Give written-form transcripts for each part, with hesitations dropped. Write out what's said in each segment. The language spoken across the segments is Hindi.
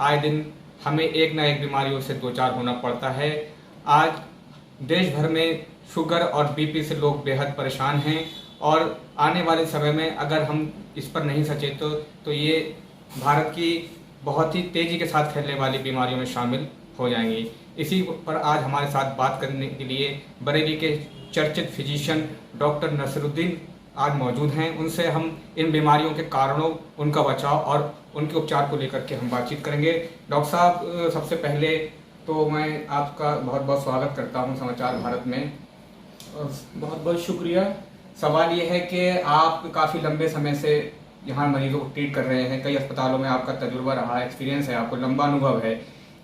आए दिन हमें एक ना एक बीमारियों से दो चार होना पड़ता है। आज देश भर में शुगर और बीपी से लोग बेहद परेशान हैं और आने वाले समय में अगर हम इस पर नहीं सचेत तो ये भारत की बहुत ही तेज़ी के साथ फैलने वाली बीमारियों में शामिल हो जाएंगी। इसी पर आज हमारे साथ बात करने के लिए बरेली के चर्चित फिजिशियन डॉक्टर नसरुद्दीन आज मौजूद हैं। उनसे हम इन बीमारियों के कारणों, उनका बचाव और उनके उपचार को लेकर के हम बातचीत करेंगे। डॉक्टर साहब, सबसे पहले तो मैं आपका बहुत बहुत स्वागत करता हूं समाचार भारत में। बहुत बहुत शुक्रिया। सवाल ये है कि आप काफ़ी लंबे समय से यहाँ मरीजों को ट्रीट कर रहे हैं, कई अस्पतालों में आपका तजुर्बा रहा, एक्सपीरियंस है, आपको लंबा अनुभव है।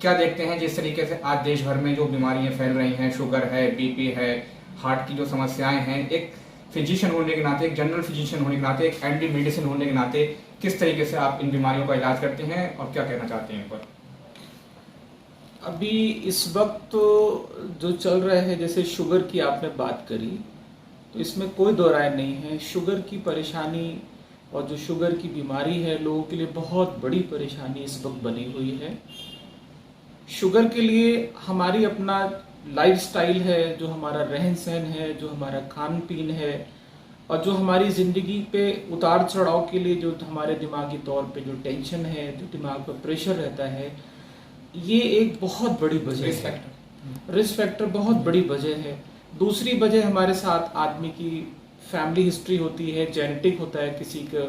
क्या देखते हैं जिस तरीके से आज देश भर में जो बीमारियाँ फैल रही हैं, शुगर है, बीपी है, हार्ट की जो समस्याएँ हैं, एक फिजिशियन होने के नाते, एक जनरल फिजिशियन होने के नाते, एक एमडी मेडिसिन होने के नाते किस तरीके से आप इन बीमारियों का इलाज करते हैं और क्या कहना चाहते हैं इन पर? अभी इस वक्त तो जो चल रहा है, जैसे शुगर की आपने बात करी, तो इसमें कोई दो राय नहीं है। शुगर की परेशानी और जो शुगर की बीमारी है लोगों के लिए बहुत बड़ी परेशानी इस वक्त बनी हुई है। शुगर के लिए हमारी अपना लाइफस्टाइल है, जो हमारा रहन सहन है, जो हमारा खान पीन है और जो हमारी ज़िंदगी पे उतार चढ़ाव के लिए जो हमारे दिमागी तौर पे जो टेंशन है, जो दिमाग पर प्रेशर रहता है, ये एक बहुत बड़ी वजह है। रिस्क फैक्टर बहुत बड़ी वजह है। दूसरी वजह हमारे साथ आदमी की फैमिली हिस्ट्री होती है, जेनेटिक होता है, किसी का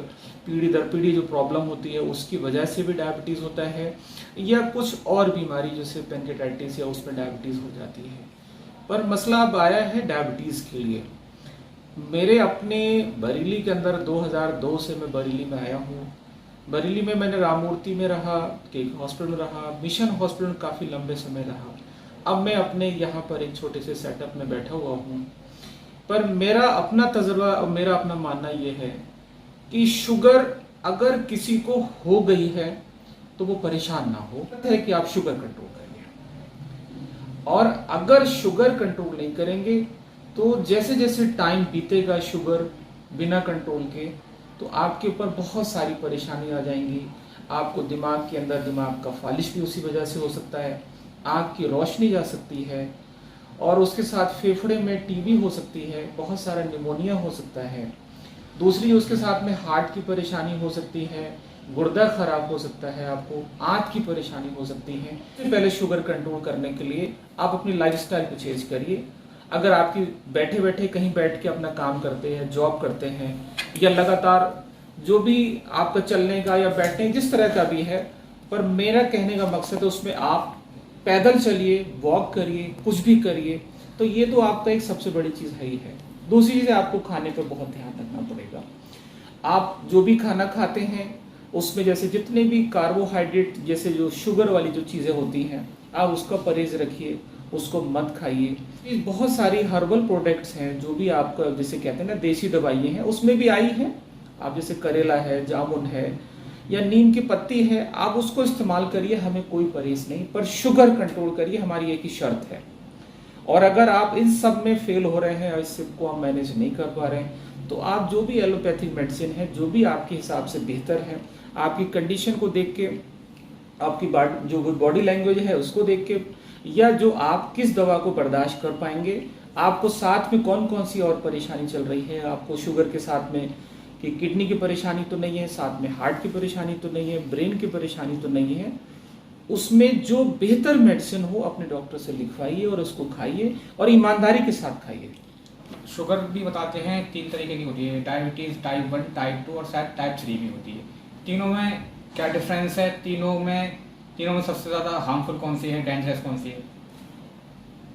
पीढ़ी दर पीढ़ी जो प्रॉब्लम होती है उसकी वजह से भी डायबिटीज़ होता है, या कुछ और बीमारी जैसे पेनकेटाइटिस या उसमें डायबिटीज़ हो जाती है। पर मसला अब आया है डायबिटीज़ के लिए। मेरे अपने बरेली के अंदर 2002 से मैं बरेली में आया हूँ। बरेली में मैंने राममूर्ति में रहा, केक हॉस्पिटल में रहा, मिशन हॉस्पिटल में काफ़ी लंबे समय रहा। अब मैं अपने यहाँ पर एक छोटे से सेटअप में बैठा हुआ हूँ। पर मेरा अपना तजुर्बा और मेरा अपना मानना ये है कि शुगर अगर किसी को हो गई है तो वो परेशान ना हो, है कि आप शुगर कंट्रोल करिए। और अगर शुगर कंट्रोल नहीं करेंगे तो जैसे जैसे टाइम बीतेगा शुगर बिना कंट्रोल के, तो आपके ऊपर बहुत सारी परेशानी आ जाएंगी। आपको दिमाग के अंदर दिमाग का फालिश भी उसी वजह से हो सकता है, आँख की रोशनी जा सकती है और उसके साथ फेफड़े में टीबी हो सकती है, बहुत सारा निमोनिया हो सकता है। दूसरी उसके साथ में हार्ट की परेशानी हो सकती है, गुर्दा खराब हो सकता है, आपको आंत की परेशानी हो सकती है। पहले शुगर कंट्रोल करने के लिए आप अपनी लाइफस्टाइल को चेंज करिए। अगर आपकी बैठे बैठे कहीं बैठ के अपना काम करते हैं, जॉब करते हैं, या लगातार जो भी आपका चलने का या बैठने जिस तरह का भी है, पर मेरा कहने का मकसद है उसमें आप पैदल चलिए, वॉक करिए, कुछ भी करिए, तो ये तो आपका एक सबसे बड़ी चीज़ है ही है। दूसरी चीज़ आपको खाने पर बहुत ध्यान रखना पड़ेगा। आप जो भी खाना खाते हैं उसमें जैसे जितने भी कार्बोहाइड्रेट जैसे जो शुगर वाली जो चीज़ें होती हैं, आप उसका परहेज रखिए, उसको मत खाइए। बहुत सारी हर्बल प्रोडक्ट्स हैं जो भी आपका जैसे कहते हैं ना देसी दवाइयाँ हैं, उसमें भी आई हैं। आप जैसे करेला है, जामुन है या नीम की पत्ती है, आप उसको इस्तेमाल करिए, हमें कोई परहेज नहीं, पर शुगर कंट्रोल करिए, हमारी एक ही शर्त है। और अगर आप इन सब में फेल हो रहे हैं और इसको आप मैनेज नहीं कर पा रहे हैं, तो आप जो भी एलोपैथिक मेडिसिन है, जो भी आपके हिसाब से बेहतर है, आपकी कंडीशन को देख के, आपकी जो बॉडी लैंग्वेज है उसको देख के, या जो आप किस दवा को बर्दाश्त कर पाएंगे, आपको साथ में कौन कौन सी और परेशानी चल रही है, आपको शुगर के साथ में कि किडनी की परेशानी तो नहीं है, साथ में हार्ट की परेशानी तो नहीं है, ब्रेन की परेशानी तो नहीं है, उसमें जो बेहतर मेडिसिन हो अपने डॉक्टर से लिखवाइए और उसको खाइए और ईमानदारी के साथ खाइए। शुगर भी बताते हैं 3 तरीके की होती है, डायबिटीज़, टाइप 1, टाइप 2 और शायद टाइप 3 भी होती है। तीनों में क्या डिफरेंस है? तीनों में सबसे ज़्यादा हार्मफुल कौन सी है, डेंजरस कौन सी है?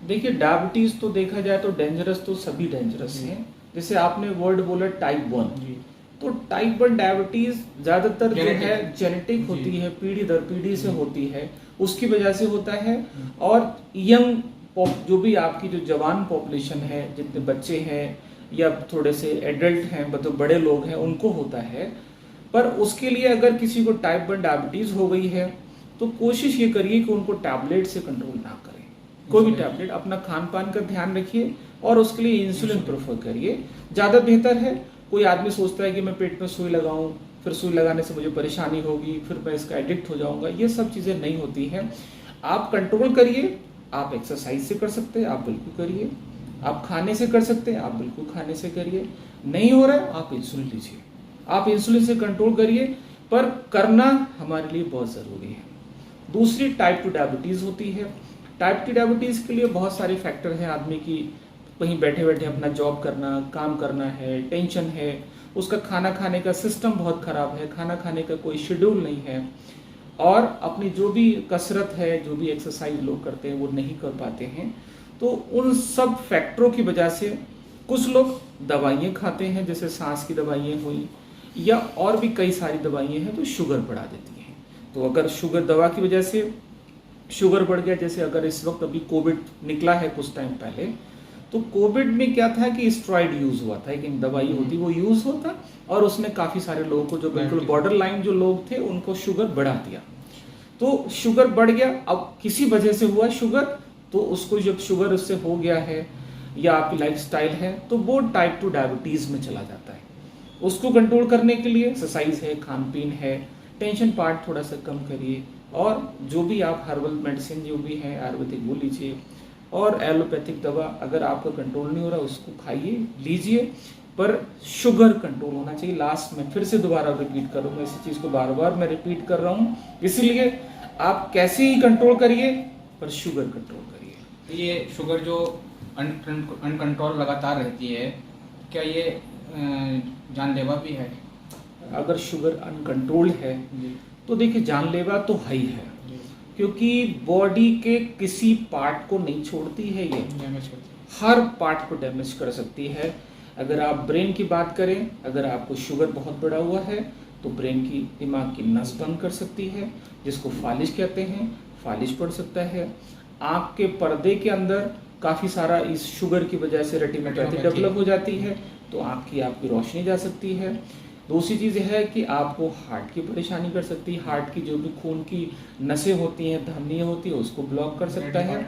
देखिए, डायबिटीज़ तो देखा जाए तो डेंजरस तो सभी डेंजरस हैं। जैसे आपने वर्ड बोला टाइप 1, तो टाइप 1 डायबिटीज़ ज़्यादातर जो है जेनेटिक होती है, पीढ़ी दर पीढ़ी से होती है, उसकी वजह से होता है। और यंग जो भी आपकी जो जवान पॉपुलेशन है, जितने बच्चे हैं या थोड़े से एडल्ट हैं, मतलब बड़े लोग हैं, उनको होता है। पर उसके लिए अगर किसी को टाइप 1 डायबिटीज़ हो गई है तो कोशिश ये करिए कि उनको टैबलेट से कंट्रोल ना करें। कोई भी टैबलेट, अपना खान पान का ध्यान रखिए और उसके लिए इंसुलिन प्रेफर करिए, ज़्यादा बेहतर है। कोई आदमी सोचता है कि मैं पेट में सुई लगाऊं, फिर सुई लगाने से मुझे परेशानी होगी, फिर मैं इसका एडिक्ट हो जाऊंगा, ये सब चीज़ें नहीं होती हैं। आप कंट्रोल करिए, आप एक्सरसाइज से कर सकते हैं, आप बिल्कुल करिए। आप खाने से कर सकते हैं, आप बिल्कुल खाने से करिए। नहीं हो रहा है, आप इंसुलिन लीजिए, आप इंसुलिन से कंट्रोल करिए, पर करना हमारे लिए बहुत ज़रूरी है। दूसरी टाइप 2 डायबिटीज़ होती है। टाइप 2 डायबिटीज़ के लिए बहुत सारे फैक्टर हैं। आदमी की कहीं बैठे बैठे अपना जॉब करना, काम करना है, टेंशन है, उसका खाना खाने का सिस्टम बहुत ख़राब है, खाना खाने का कोई शेड्यूल नहीं है, और अपनी जो भी कसरत है, जो भी एक्सरसाइज लोग करते हैं वो नहीं कर पाते हैं। तो उन सब फैक्टरों की वजह से कुछ लोग दवाइयाँ खाते हैं, जैसे सांस की दवाइयाँ हुई या और भी कई सारी दवाइयाँ हैं, तो शुगर बढ़ा देती हैं। तो अगर शुगर दवा की वजह से शुगर बढ़ गया, जैसे अगर इस वक्त अभी कोविड निकला है कुछ टाइम पहले, तो कोविड में क्या था कि स्टेरॉइड यूज़ हुआ था, एक दवाई होती वो यूज़ होता, और उसने काफ़ी सारे लोगों को, जो बिल्कुल बॉर्डर लाइन जो लोग थे, उनको शुगर बढ़ा दिया। तो शुगर बढ़ गया, अब किसी वजह से हुआ शुगर, तो उसको जब शुगर उससे हो गया है या आपकी लाइफस्टाइल है, तो वो टाइप 2 डायबिटीज़ में चला जाता है। उसको कंट्रोल करने के लिए एक्सरसाइज है, खान पीन है, टेंशन पार्ट थोड़ा सा कम करिए, और जो भी आप हर्बल मेडिसिन जो भी है आयुर्वेदिक वो लीजिए, और एलोपैथिक दवा अगर आपका कंट्रोल नहीं हो रहा उसको खाइए, लीजिए, पर शुगर कंट्रोल होना चाहिए। लास्ट में फिर से दोबारा रिपीट करूँगा, इसी चीज़ को बार बार मैं रिपीट कर रहा हूँ, इसलिए आप कैसे ही कंट्रोल करिए, पर शुगर कंट्रोल करिए। ये शुगर जो अनकंट्रोल लगातार रहती है, क्या ये जानलेवा भी है? अगर शुगर अनकंट्रोल्ड है तो देखिए जानलेवा तो है ही है, क्योंकि बॉडी के किसी पार्ट को नहीं छोड़ती है, ये डैमेज करती है, हर पार्ट को डैमेज कर सकती है। अगर आप ब्रेन की बात करें, अगर आपको शुगर बहुत बढ़ा हुआ है तो ब्रेन की, दिमाग की नस बंद कर सकती है, जिसको फालिज कहते हैं, फालिज पड़ सकता है। आँख के पर्दे के अंदर काफ़ी सारा इस शुगर की वजह से रेटिनोपैथी डेवलप हो जाती है, तो आँख की आपकी रोशनी जा सकती है। दूसरी चीज़ है कि आपको हार्ट की परेशानी कर सकती है, हार्ट की जो भी खून की नसें होती हैं, धमनियाँ होती हैं, उसको ब्लॉक कर सकता है।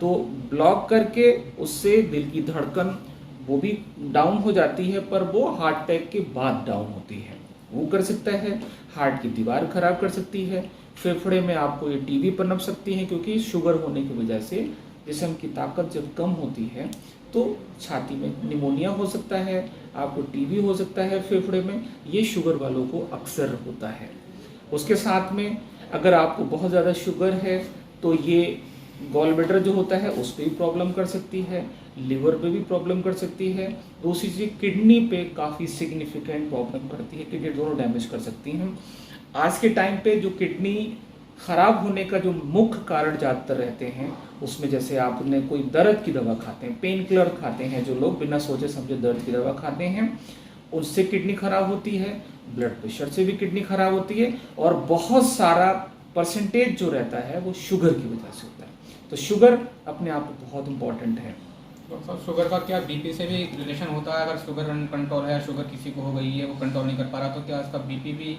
तो ब्लॉक करके उससे दिल की धड़कन वो भी डाउन हो जाती है, पर वो हार्ट अटैक के बाद डाउन होती है, वो कर सकता है। हार्ट की दीवार खराब कर सकती है, फेफड़े में आपको ये टीबी पनप सकती है, क्योंकि शुगर होने की वजह से जिस्म की ताकत जब कम होती है तो छाती में निमोनिया हो सकता है, आपको टीबी हो सकता है फेफड़े में, ये शुगर वालों को अक्सर होता है। उसके साथ में अगर आपको बहुत ज़्यादा शुगर है तो ये गॉल ब्लैडर जो होता है उस पर भी प्रॉब्लम कर सकती है, लिवर पे भी प्रॉब्लम कर सकती है। दूसरी चीज़ किडनी पे काफ़ी सिग्निफिकेंट प्रॉब्लम करती है, किडनी दोनों डैमेज कर सकती हैं। आज के टाइम पे जो किडनी खराब होने का जो मुख्य कारण ज़्यादातर रहते हैं, उसमें जैसे आपने कोई दर्द की दवा खाते हैं, पेन किलर खाते हैं, जो लोग बिना सोचे समझे दर्द की दवा खाते हैं, उससे किडनी खराब होती है। ब्लड प्रेशर से भी किडनी खराब होती है, और बहुत सारा परसेंटेज जो रहता है वो शुगर की वजह से होता है। तो शुगर अपने आप में बहुत इंपॉर्टेंट है। तो शुगर का क्या बीपी से भी रिलेशन होता है? अगर शुगर अनकंट्रोल है, शुगर किसी को हो गई है, वो कंट्रोल नहीं कर पा रहा, तो क्या उसका बीपी भी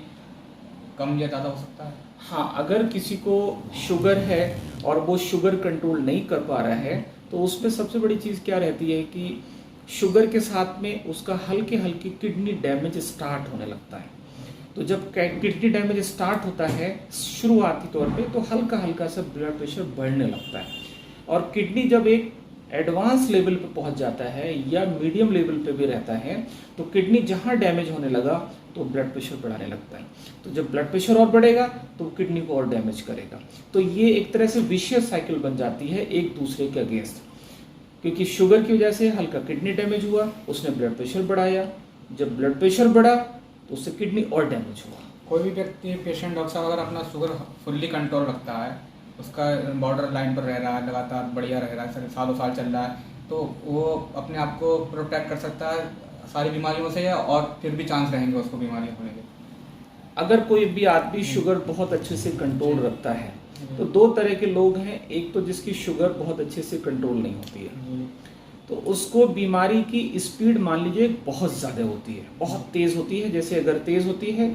कम या ज़्यादा हो सकता है? हाँ, अगर किसी को शुगर है और वो शुगर कंट्रोल नहीं कर पा रहा है, तो उसमें सबसे बड़ी चीज़ क्या रहती है कि शुगर के साथ में उसका हल्के हल्के किडनी डैमेज स्टार्ट होने लगता है। तो जब किडनी डैमेज स्टार्ट होता है शुरुआती तौर पे, तो हल्का हल्का सा ब्लड प्रेशर बढ़ने लगता है, और किडनी जब एक एडवांस लेवल पे पहुंच जाता है या मीडियम लेवल पे भी रहता है, तो किडनी जहां डैमेज होने लगा तो ब्लड प्रेशर बढ़ाने लगता है। तो जब ब्लड प्रेशर और बढ़ेगा तो किडनी को और डैमेज करेगा। तो ये एक तरह से विशियस साइकिल बन जाती है एक दूसरे के अगेंस्ट, क्योंकि शुगर की वजह से हल्का किडनी डैमेज हुआ, उसने ब्लड प्रेशर बढ़ाया, जब ब्लड प्रेशर बढ़ा तो उससे किडनी और डैमेज हुआ। कोई भी व्यक्ति, पेशेंट, डॉक्टर साहब, अगर अपना शुगर फुल्ली कंट्रोल रखता है, उसका बॉर्डर लाइन पर रह रहा है, लगातार बढ़िया रह रहा है, सालों साल चल रहा है, तो वो अपने आप को प्रोटेक्ट कर सकता है सारी बीमारियों से, या और फिर भी चांस रहेंगे उसको बीमारी होने के? अगर कोई भी आदमी शुगर बहुत अच्छे से कंट्रोल रखता है, तो दो तरह के लोग हैं। एक तो जिसकी शुगर बहुत अच्छे से कंट्रोल नहीं होती है, तो उसको बीमारी की स्पीड मान लीजिए बहुत ज़्यादा होती है, बहुत तेज़ होती है। जैसे अगर तेज़ होती है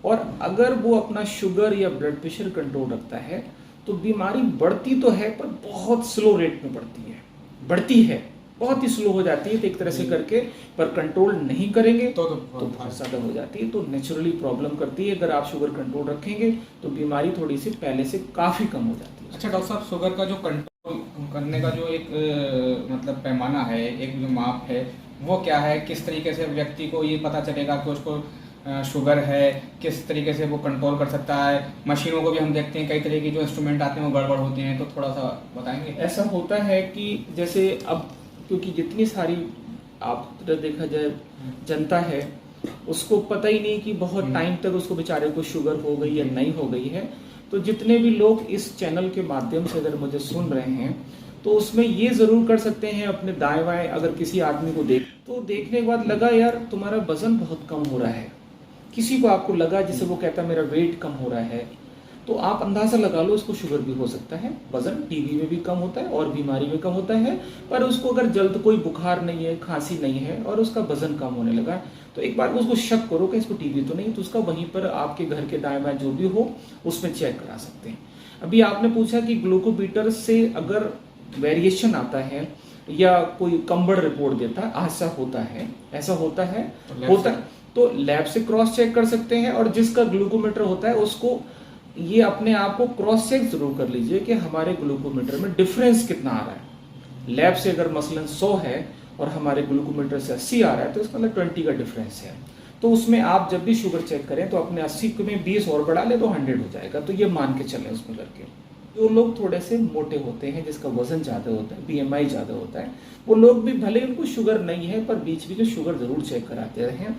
और अगर वो अपना शुगर या ब्लड प्रेशर कंट्रोल रखता है, तो बीमारी बढ़ती तो है पर बहुत स्लो रेट में बढ़ती है, बढ़ती है बहुत ही स्लो हो जाती है, तो एक तरह से करके पर कंट्रोल नहीं करेंगे तो बहुत ज़्यादा हो जाती है, तो नेचुरली प्रॉब्लम करती है। अगर आप शुगर कंट्रोल रखेंगे तो बीमारी थोड़ी सी पहले से काफ़ी कम हो जाती है। अच्छा डॉक्टर साहब, शुगर का जो कंट्रोल करने का जो एक मतलब पैमाना है, एक जो माप है, वो क्या है? किस तरीके से व्यक्ति को ये पता चलेगा कि उसको शुगर है? किस तरीके से वो कंट्रोल कर सकता है? मशीनों को भी हम देखते हैं, कई तरह की जो इंस्ट्रूमेंट आते हैं वो गड़बड़ होते हैं, तो थोड़ा सा बताएंगे। ऐसा होता है कि जैसे अब क्योंकि जितनी सारी आप देखा जाए जनता है, उसको पता ही नहीं कि बहुत टाइम तक उसको बेचारे को शुगर हो गई या नहीं हो गई है। तो जितने भी लोग इस चैनल के माध्यम से अगर मुझे सुन रहे हैं, तो उसमें ये ज़रूर कर सकते हैं अपने दाएं बाएं, अगर किसी आदमी को देखने के बाद लगा यार तुम्हारा वजन बहुत कम हो रहा है, किसी को आपको लगा जिसे वो कहता मेरा वेट कम हो रहा है, तो आप अंदाज़ा लगा लो उसको शुगर भी हो सकता है। वजन टीबी में भी कम होता है और बीमारी में कम होता है, पर उसको अगर जल्द कोई बुखार नहीं है, खांसी नहीं है और उसका वजन कम होने लगा, तो एक बार उसको शक करो कि इसको टीबी तो नहीं, तो उसका वहीं पर आपके घर के दाएं बाएं जो भी हो उसमें चेक करा सकते हैं। अभी आपने पूछा कि ग्लूकोमीटर से अगर वेरिएशन आता है या कोई कंबड़ रिपोर्ट देता है, ऐसा होता है तो लैब से क्रॉस चेक कर सकते हैं। और जिसका ग्लूकोमीटर होता है उसको ये अपने आप को क्रॉस चेक जरूर कर लीजिए कि हमारे ग्लूकोमीटर में डिफरेंस कितना आ रहा है। लैब से अगर मसलन 100 है और हमारे ग्लूकोमीटर से 80 आ रहा है, तो इसका मतलब 20 का डिफरेंस है। तो उसमें आप जब भी शुगर चेक करें तो अपने 80 में 20 और बढ़ा ले तो 100 हो जाएगा। तो ये मान के चलें उसमें करके। जो लोग थोड़े से मोटे होते हैं, जिसका वजन ज़्यादा होता है, BMI ज़्यादा होता है, वो लोग भी भले उनको शुगर नहीं है पर बीच बीच में शुगर ज़रूर चेक कराते रहें।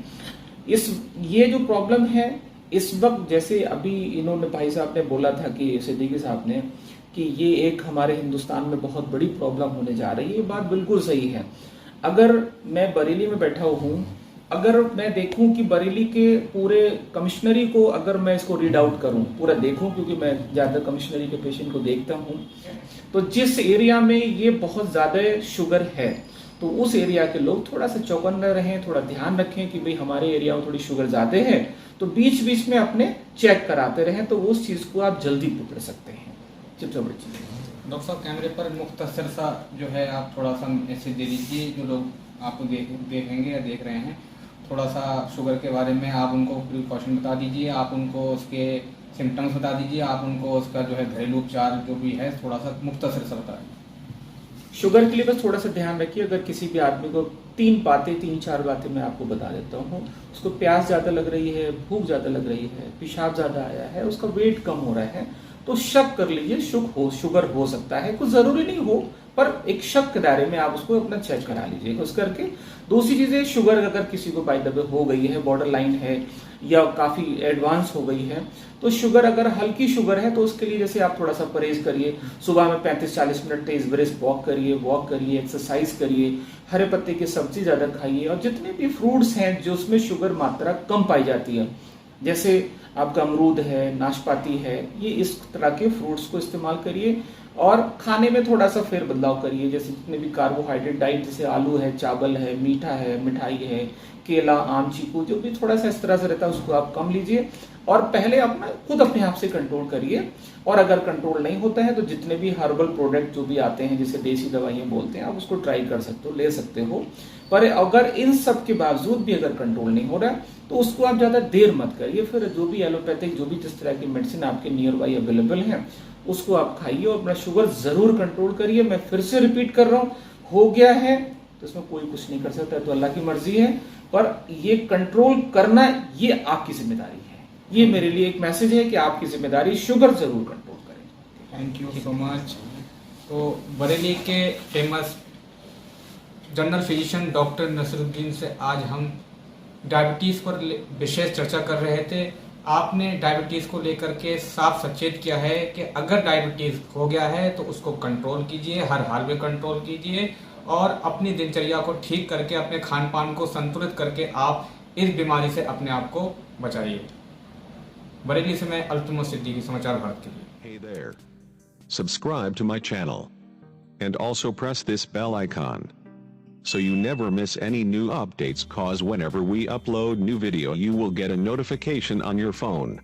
ये जो प्रॉब्लम है इस वक्त, जैसे अभी इन्होंने भाई साहब ने बोला था कि सिद्दीकी साहब ने कि ये एक हमारे हिंदुस्तान में बहुत बड़ी प्रॉब्लम होने जा रही है, ये बात बिल्कुल सही है। अगर मैं बरेली में बैठा हूँ, अगर मैं देखूं कि बरेली के पूरे कमिश्नरी को अगर मैं इसको रीड आउट करूं, पूरा देखूं, क्योंकि मैं ज़्यादा कमिश्नरी के पेशेंट को देखता हूं, तो जिस एरिया में ये बहुत ज़्यादा शुगर है तो उस एरिया के लोग थोड़ा सा चौकन्ना रहें, थोड़ा ध्यान रखें कि भाई हमारे एरिया में थोड़ी शुगर ज़्यादा है, तो बीच बीच में अपने चेक कराते रहें, तो उस चीज़ को आप जल्दी पकड़ सकते हैं। सबसे बड़ी चीज़। डॉक्टर साहब, कैमरे पर मुख्तसर सा जो है आप थोड़ा सा ऐसे दे दीजिए, जो लोग आपको देखेंगे या देख रहे हैं, थोड़ा सा शुगर के बारे में आप उनको प्रिकॉशन बता दीजिए, आप उनको उसके सिम्टम्स बता दीजिए, आप उनको उसका जो है घरेलू उपचार जो भी है थोड़ा सा मुख्तसर सा बताएं। शुगर के लिए बस थोड़ा सा ध्यान रखिए, अगर किसी भी आदमी को 3-4 बातें मैं आपको बता देता हूँ। उसको प्यास ज़्यादा लग रही है, भूख ज़्यादा लग रही है, पेशाब ज़्यादा आया है, उसका वेट कम हो रहा है, तो शक कर लीजिए शुगर हो सकता है। कुछ ज़रूरी नहीं हो, पर एक शक के दायरे में आप उसको अपना चेक करा लीजिए उस करके। दूसरी चीज़ है, शुगर अगर किसी को बाय द वे हो गई है, बॉर्डर लाइन है या काफ़ी एडवांस हो गई है, तो शुगर अगर हल्की शुगर है तो उसके लिए जैसे आप थोड़ा सा परहेज करिए, सुबह में 35-40 मिनट तेज ब्रिस्क वॉक करिए, एक्सरसाइज करिए, हरे पत्ते की सब्जी ज़्यादा खाइए, और जितने भी फ्रूट्स हैं जो उसमें शुगर मात्रा कम पाई जाती है, जैसे आपका अमरूद है, नाशपाती है, ये इस तरह के फ्रूट्स को इस्तेमाल करिए। और खाने में थोड़ा सा फेर बदलाव करिए, जैसे जितने भी कार्बोहाइड्रेट डाइट, जैसे आलू है, चावल है, मीठा है, मिठाई है, केला, आम, चीकू, जो भी थोड़ा सा इस तरह से रहता है उसको आप कम लीजिए। और पहले अपने आप से कंट्रोल करिए। और अगर कंट्रोल नहीं होता है तो जितने भी हर्बल प्रोडक्ट जो भी आते हैं, जिसे देसी दवाइयाँ बोलते हैं, आप उसको ट्राई कर सकते हो, ले सकते हो। पर अगर इन सब के बावजूद भी अगर कंट्रोल नहीं हो रहा तो उसको आप ज़्यादा देर मत करिए। फिर जो भी एलोपैथिक, जो भी जिस तरह की मेडिसिन आपके नियर बाई अवेलेबल हैं, उसको आप खाइए और अपना शुगर ज़रूर कंट्रोल करिए। मैं फिर से रिपीट कर रहा हूँ, हो गया है तो इसमें कोई कुछ नहीं कर सकता, तो अल्लाह की मर्जी है, पर ये कंट्रोल करना ये आपकी जिम्मेदारी है। ये मेरे लिए एक मैसेज है कि आपकी जिम्मेदारी, शुगर जरूर कंट्रोल करें। Thank you so much. तो बरेली के famous general physician doctor Nasruddin से आज हम डायबिटीज़ पर विशेष चर्चा कर रहे थे। आपने डायबिटीज़ को लेकर के साफ सचेत किया है कि अगर डायबिटीज़ हो गया है तो उसको कंट्रोल कीजिए, हर हाल में कंट्रोल कीजिए, और अपनी दिनचर्या को ठीक करके, अपने खान पान को संतुलित करके आप इस बीमारी से अपने आप को बचाइए। बरेली से मैं अल्तुमत सिद्दीकी, समाचार भारत के लिए। Hey there. Subscribe to my channel. And also press this bell icon. So you never miss any new updates, cause whenever we upload new video you will get a notification on your phone.